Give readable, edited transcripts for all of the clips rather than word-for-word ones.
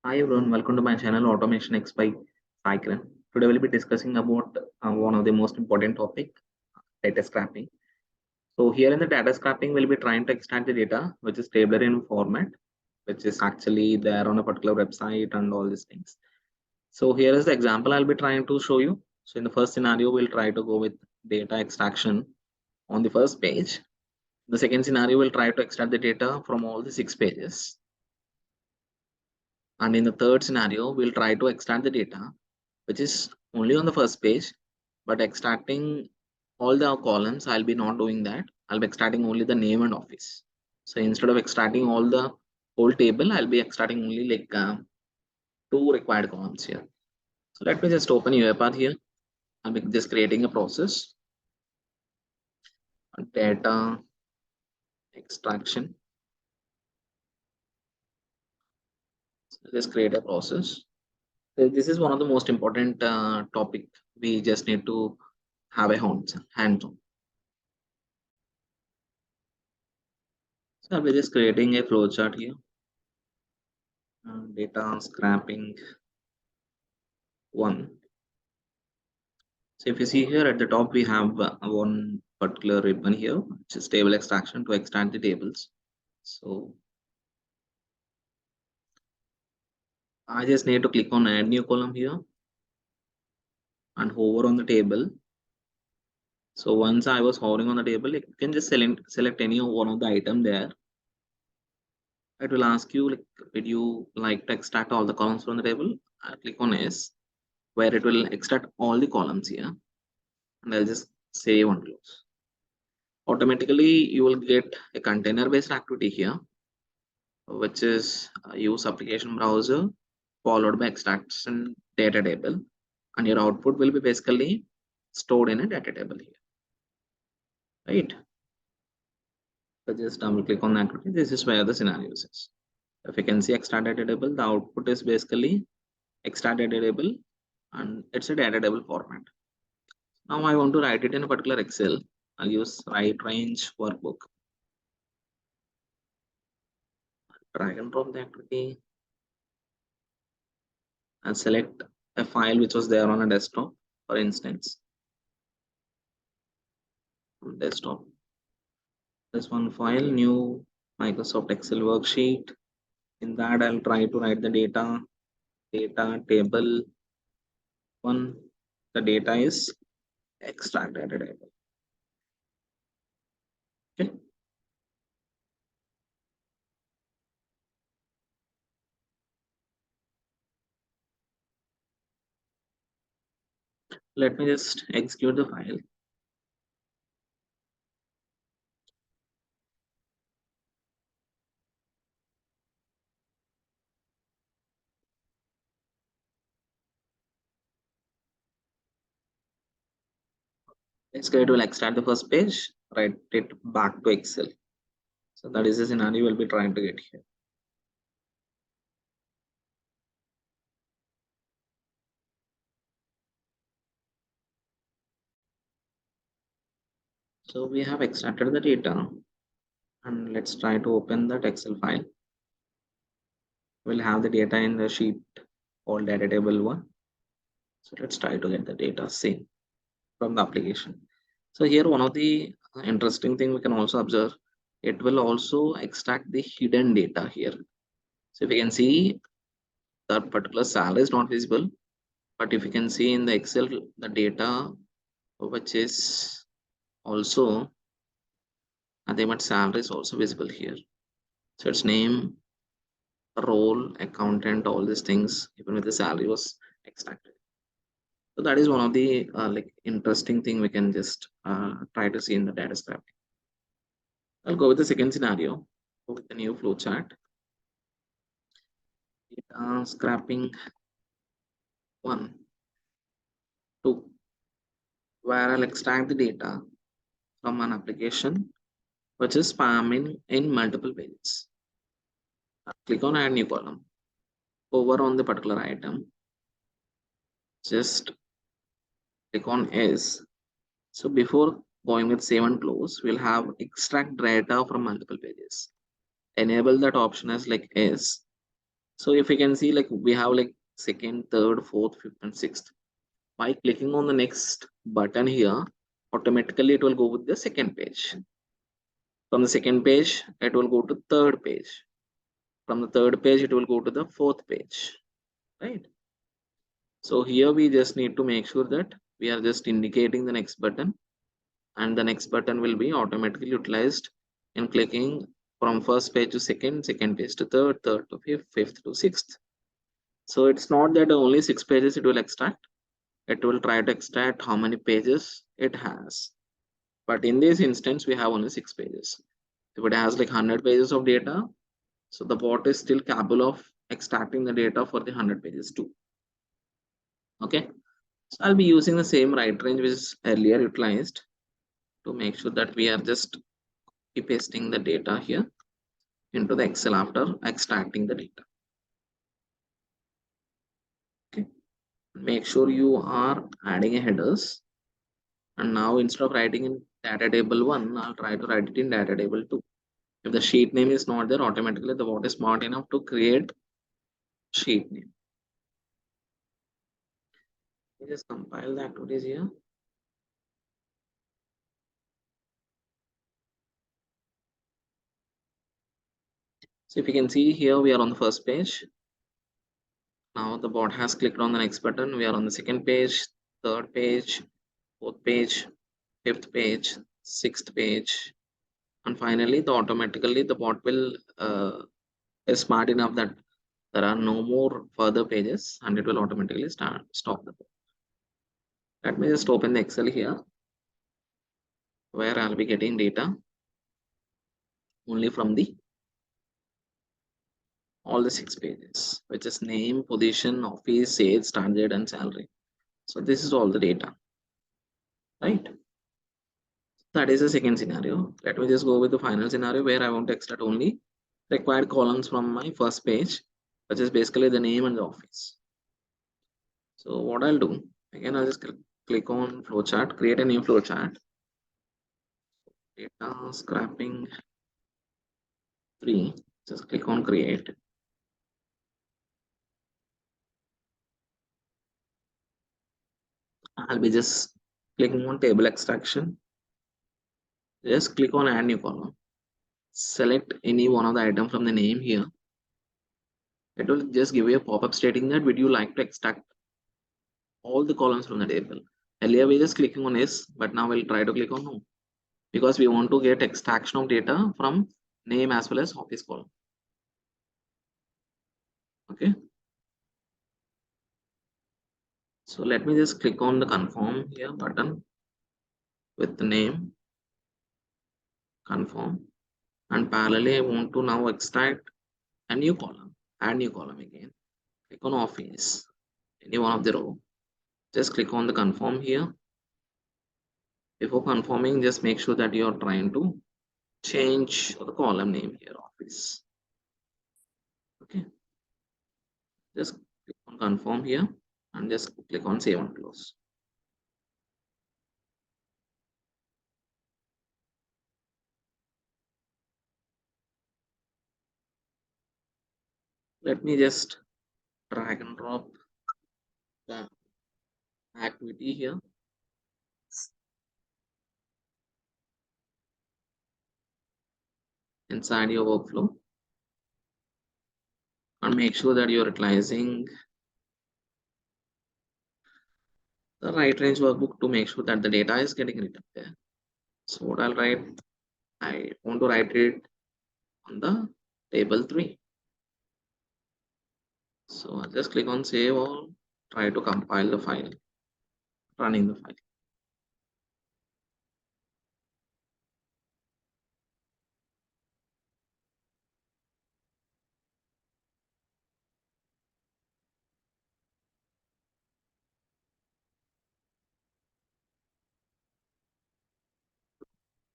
Hi everyone, welcome to my channel Automation X by Cyclen. Today we'll be discussing about one of the most important topic, data scrapping. So here in the data scrapping, we'll be trying to extract the data which is tabular in format, which is actually there on a particular website and all these things. So here is the example I'll be trying to show you. So in the first scenario, we'll try to go with data extraction on the first page. The second scenario, we'll try to extract the data from all the 6 pages. And in the third scenario, we'll try to extract the data which is only on the first page, but extracting all the columns, I'll be not doing that. I'll be extracting only the name and office. So instead of extracting all the whole table, I'll be extracting only like 2 required columns here. So let me just open UiPath here. I'll be just creating a process, data extraction. So just create a process. So this is one of the most important topic we just need to have a hands on. So I'll be just creating a flowchart here. Data scrapping 1. So if you see here at the top, we have one particular ribbon here, which is table extraction to extract the tables. So I just need to click on add new column here and hover on the table. So once I was hovering on the table, you can just select any one of the item there. It will ask you, like, did you like to extract all the columns from the table? I click on yes, where it will extract all the columns here, and I'll just save and close. Automatically, you will get a container-based activity here, which is use application browser followed by extraction data table, and your output will be basically stored in a data table here, right? So just double click on the activity. This is where the scenarios is. If you can see extract data table, the output is basically extract data table, and it's a data table format. Now I want to write it in a particular Excel. I'll use write range workbook. Drag and drop the activity and select a file which was there on a desktop, for instance. Desktop. This one file, new Microsoft Excel worksheet. In that, I'll try to write the data table 1. The data is extract data table. Okay. Let me just execute the file. Basically, it will extract the first page, write it back to Excel. So that is the scenario we'll be trying to get here. So we have extracted the data, and let's try to open that Excel file. We'll have the data in the sheet called data table 1. So let's try to get the data same from the application. So here one of the interesting thing we can also observe, it will also extract the hidden data here. So if you can see that particular salary is not visible, but if you can see in the Excel, the data which is also nothing but salary is also visible here. So its name, role, accountant, all these things, even with the salary was extracted. So that is one of the like interesting thing we can just try to see in the data scrapping. I'll go with the second scenario, go with the new flowchart. Data scrapping 1, 2, where I'll extract the data from an application which is spamming in multiple pages. I'll click on add new column. Over on the particular item, just click on S. So before going with save and close, we'll have extract data from multiple pages. Enable that option as like S. So if you can see, like we have like second, third, fourth, fifth, and sixth. By clicking on the next button here, automatically it will go with the second page. From the second page, it will go to third page. From the third page, it will go to the fourth page, right? So here we just need to make sure that we are just indicating the next button, and the next button will be automatically utilized in clicking from first page to second, second page to third, third to fifth, fifth to sixth. So it's not that only 6 pages it will extract. It will try to extract how many pages it has. But in this instance, we have only 6 pages. If it has like 100 pages of data, so the bot is still capable of extracting the data for the 100 pages too. Okay, so I'll be using the same write range which is earlier utilized to make sure that we are just pasting the data here into the Excel after extracting the data. Okay, make sure you are adding a headers. And now instead of writing in data table 1, I'll try to write it in data table 2. If the sheet name is not there, automatically the bot is smart enough to create sheet name. Let me just compile the activities here. So if you can see here, we are on the first page. Now the bot has clicked on the next button. We are on the second page, third page, fourth page, fifth page, sixth page, and finally automatically the bot will is smart enough that there are no more further pages, and it will automatically stop the bot. Let me just open the Excel here, where I'll be getting data only from the all the 6 pages, which is name, position, office, sales, target, and salary. So this is all the data, right? That is the second scenario. Let me just go with the final scenario where I want to extract only required columns from my first page, which is basically the name and the office. So what I'll do, again, I'll just click on flowchart, create a new flowchart, data scrapping 3, just click on create. I'll be just clicking on table extraction. Just click on add new column. Select any one of the item from the name here. It will just give you a pop-up stating that would you like to extract all the columns from the table. Earlier we just clicking on yes, but now we'll try to click on no, because we want to get extraction of data from name as well as office column. Okay, so let me just click on the confirm here button with the name, confirm, and parallelly I want to now extract a new column, add new column again. Click on office, any one of the row, just click on the confirm here. Before confirming, just make sure that you are trying to change the column name here, office. Okay, just click on confirm here and just click on save and close. Let me just drag and drop the activity here. Inside your workflow, and make sure that you're utilizing the right range workbook to make sure that the data is getting written there. So what I'll write, I want to write it on the table 3. So I'll just click on save all, try to compile the file, running the file.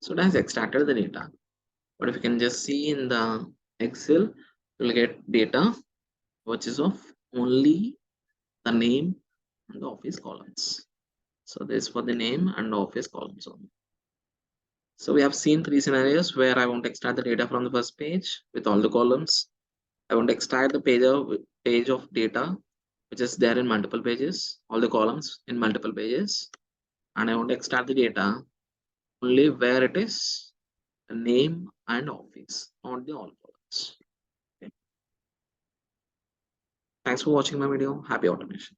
So it has extracted the data. But if you can just see in the Excel, you'll get data which is of only the name and the office columns. So this for the name and office columns only. So we have seen 3 scenarios where I want to extract the data from the first page with all the columns. I want to extract the page of data which is there in multiple pages, all the columns in multiple pages, and I want to extract the data only where it is the name and office, not the all columns. Okay. Thanks for watching my video. Happy automation.